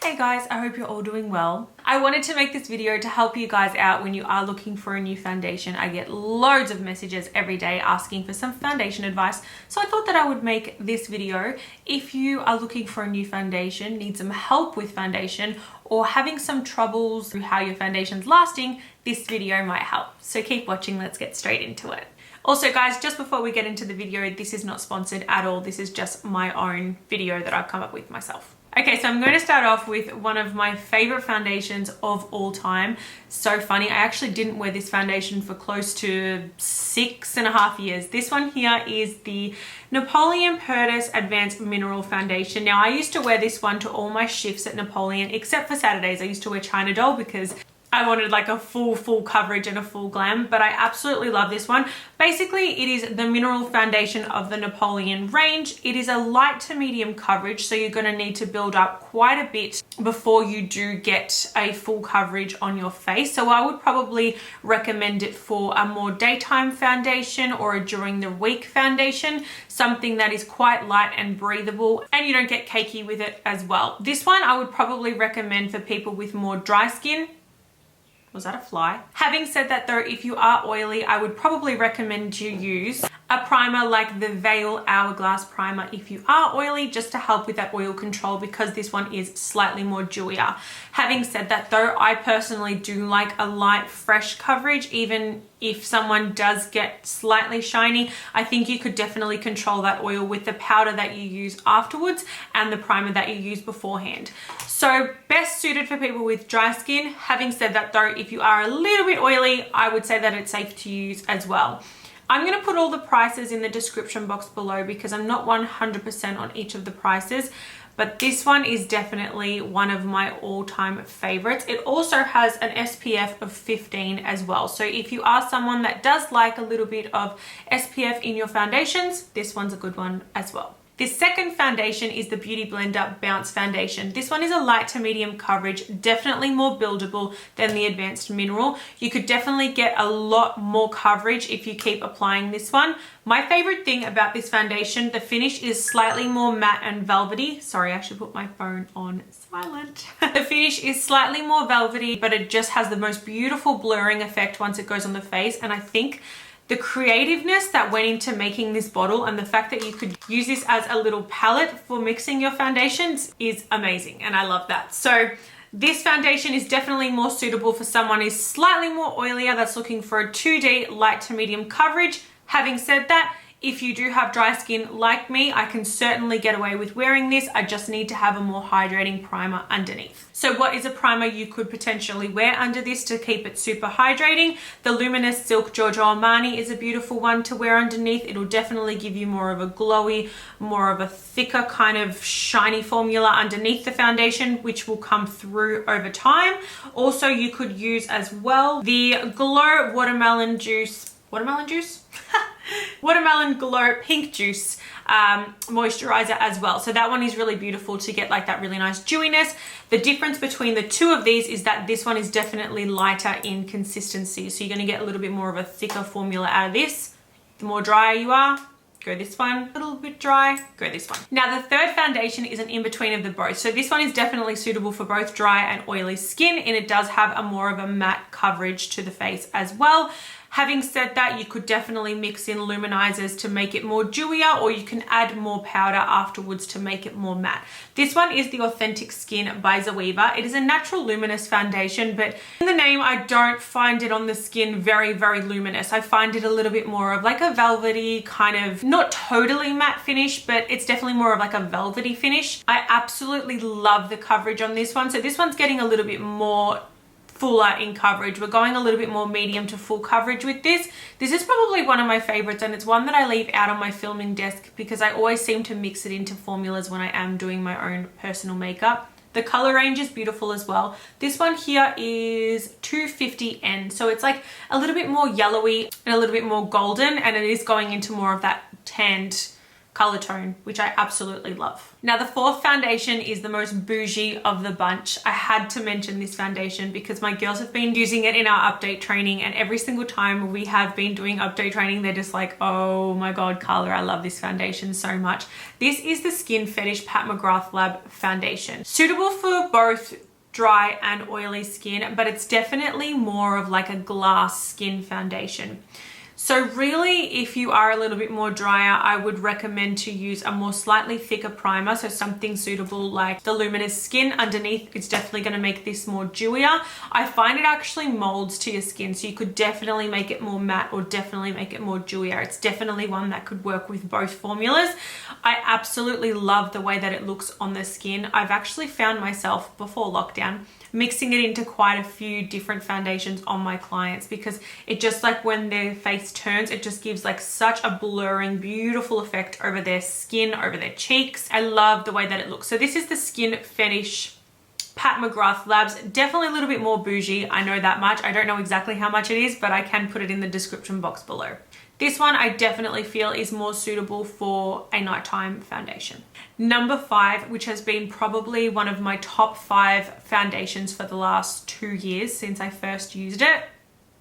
Hey guys, I hope you're all doing well. I wanted to make this video to help you guys out when you are looking for a new foundation. I get loads of messages every day asking for some foundation advice, so I thought that I would make this video. If you are looking for a new foundation, need some help with foundation, or having some troubles with how your foundation's lasting, this video might help. So keep watching, let's get straight into it. Also guys, just before we get into the video, this is not sponsored at all. This is just my own video that I've come up with myself. Okay, so I'm going to start off with one of my favorite foundations of all time. So funny, I actually didn't wear this foundation for close to 6.5 years. This one here is the Napoleon Purtis Advanced Mineral Foundation. Now I used to wear this one to all my shifts at Napoleon, except for Saturdays. I used to wear China Doll because I wanted like a full coverage and a full glam, but I absolutely love this one. Basically, it is the mineral foundation of the Napoleon range. It is a light to medium coverage, so you're going to need to build up quite a bit before you do get a full coverage on your face. So I would probably recommend it for a more daytime foundation or a during the week foundation, something that is quite light and breathable and you don't get cakey with it as well. This one I would probably recommend for people with more dry skin. Was that a fly? Having said that though, if you are oily, I would probably recommend you use a primer like the Veil Hourglass Primer if you are oily, just to help with that oil control, because this one is slightly more dewier. Having said that though, I personally do like a light, fresh coverage. Even if someone does get slightly shiny, I think you could definitely control that oil with the powder that you use afterwards and the primer that you use beforehand. So best suited for people with dry skin. Having said that though, if you are a little bit oily, I would say that it's safe to use as well. I'm going to put all the prices in the description box below because I'm not 100% on each of the prices, but this one is definitely one of my all-time favorites. It also has an SPF of 15 as well. So if you are someone that does like a little bit of SPF in your foundations, this one's a good one as well. This second foundation is the Beauty Blender Bounce Foundation. This one is a light to medium coverage, definitely more buildable than the Advanced Mineral. You could definitely get a lot more coverage if you keep applying this one. My favorite thing about this foundation, the finish is slightly more matte and velvety. Sorry, I should put my phone on silent. The finish is slightly more velvety, but it just has the most beautiful blurring effect once it goes on the face. And I think the creativeness that went into making this bottle and the fact that you could use this as a little palette for mixing your foundations is amazing, and I love that. So this foundation is definitely more suitable for someone who's slightly more oilier that's looking for a 2D light to medium coverage. Having said that, if you do have dry skin like me, I can certainly get away with wearing this. I just need to have a more hydrating primer underneath. So what is a primer you could potentially wear under this to keep it super hydrating? The Luminous Silk Giorgio Armani is a beautiful one to wear underneath. It'll definitely give you more of a glowy, more of a thicker kind of shiny formula underneath the foundation, which will come through over time. Also, you could use as well the Glow Watermelon Glow Pink Juice moisturizer as well. So that one is really beautiful to get like that really nice dewiness. The difference between the two of these is that this one is definitely lighter in consistency. So you're going to get a little bit more of a thicker formula out of this. The more dry you are, go this one. A little bit dry, go this one. Now the third foundation is an in-between of the both. So this one is definitely suitable for both dry and oily skin, and it does have a more of a matte coverage to the face as well. Having said that, you could definitely mix in luminizers to make it more dewier, or you can add more powder afterwards to make it more matte. This one is the Authentic Skin by Zoeva. It is a natural luminous foundation, but in the name, I don't find it on the skin very luminous. I find it a little bit more of like a velvety kind of, not totally matte finish, but it's definitely more of like a velvety finish. I absolutely love the coverage on this one. So this one's getting a little bit more fuller in coverage. We're going a little bit more medium to full coverage with this. This is probably one of my favorites, and it's one that I leave out on my filming desk because I always seem to mix it into formulas when I am doing my own personal makeup. The color range is beautiful as well. This one here is 250N, so it's like a little bit more yellowy and a little bit more golden, and it is going into more of that tanned color tone, which I absolutely love. Now the fourth foundation is the most bougie of the bunch. I had to mention this foundation because my girls have been using it in our update training, and every single time we have been doing update training, they're just like, oh my God, Carla, I love this foundation so much. This is the Skin Fetish Pat McGrath Lab foundation. Suitable for both dry and oily skin, but it's definitely more of like a glass skin foundation. So really, if you are a little bit more drier, I would recommend to use a more slightly thicker primer. So something suitable like the Luminous Skin underneath. It's definitely going to make this more dewier. I find it actually molds to your skin, so you could definitely make it more matte or definitely make it more dewier. It's definitely one that could work with both formulas. I absolutely love the way that it looks on the skin. I've actually found myself before lockdown mixing it into quite a few different foundations on my clients, because it just, like, when their face turns, it just gives like such a blurring, beautiful effect over their skin, over their cheeks. I love the way that it looks. So this is the Skin Fetish Pat McGrath Labs. Definitely a little bit more bougie, I know that much. I don't know exactly how much it is, but I can put it in the description box below. This one I definitely feel is more suitable for a nighttime foundation. Number 5, which has been probably one of my top 5 foundations for the last 2 years since I first used it,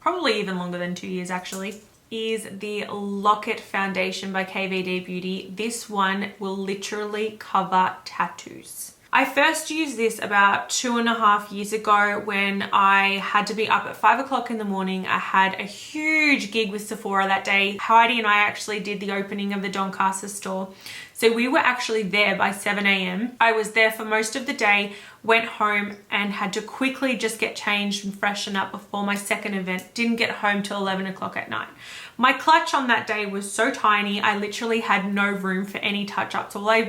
probably even longer than 2 years actually, is the Lock-It foundation by KVD Beauty. This one will literally cover tattoos. I first used this about 2.5 years ago when I had to be up at 5 o'clock in the morning. I had a huge gig with Sephora that day. Heidi and I actually did the opening of the Doncaster store. So we were actually there by 7 a.m. I was there for most of the day, went home and had to quickly just get changed and freshen up before my second event. Didn't get home till 11 o'clock at night. My clutch on that day was so tiny, I literally had no room for any touch-ups. All I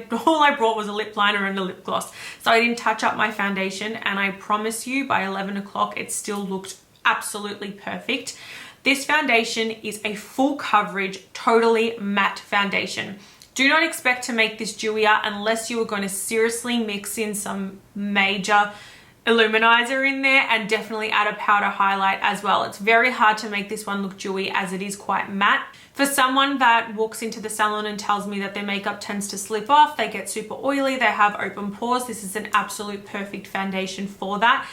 brought was a lip liner and a lip gloss. So I didn't touch up my foundation, and I promise you by 11 o'clock it still looked absolutely perfect. This foundation is a full coverage, totally matte foundation. Do not expect to make this dewier unless you are going to seriously mix in some major illuminizer in there, and definitely add a powder highlight as well. It's very hard to make this one look dewy as it is quite matte. For someone that walks into the salon and tells me that their makeup tends to slip off, they get super oily, they have open pores, this is an absolute perfect foundation for that.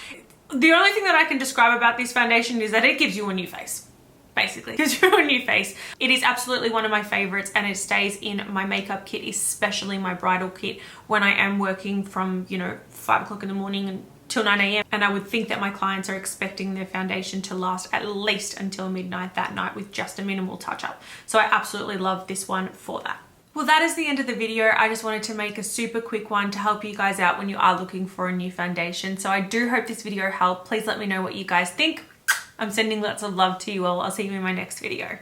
The only thing that I can describe about this foundation is that it gives you a new face. Basically, gives you a new face. It is absolutely one of my favorites, and it stays in my makeup kit, especially my bridal kit, when I am working from, 5 o'clock in the morning and till 9 a.m. And I would think that my clients are expecting their foundation to last at least until midnight that night with just a minimal touch up. So I absolutely love this one for that. Well, that is the end of the video. I just wanted to make a super quick one to help you guys out when you are looking for a new foundation. So I do hope this video helped. Please let me know what you guys think. I'm sending lots of love to you all. I'll see you in my next video.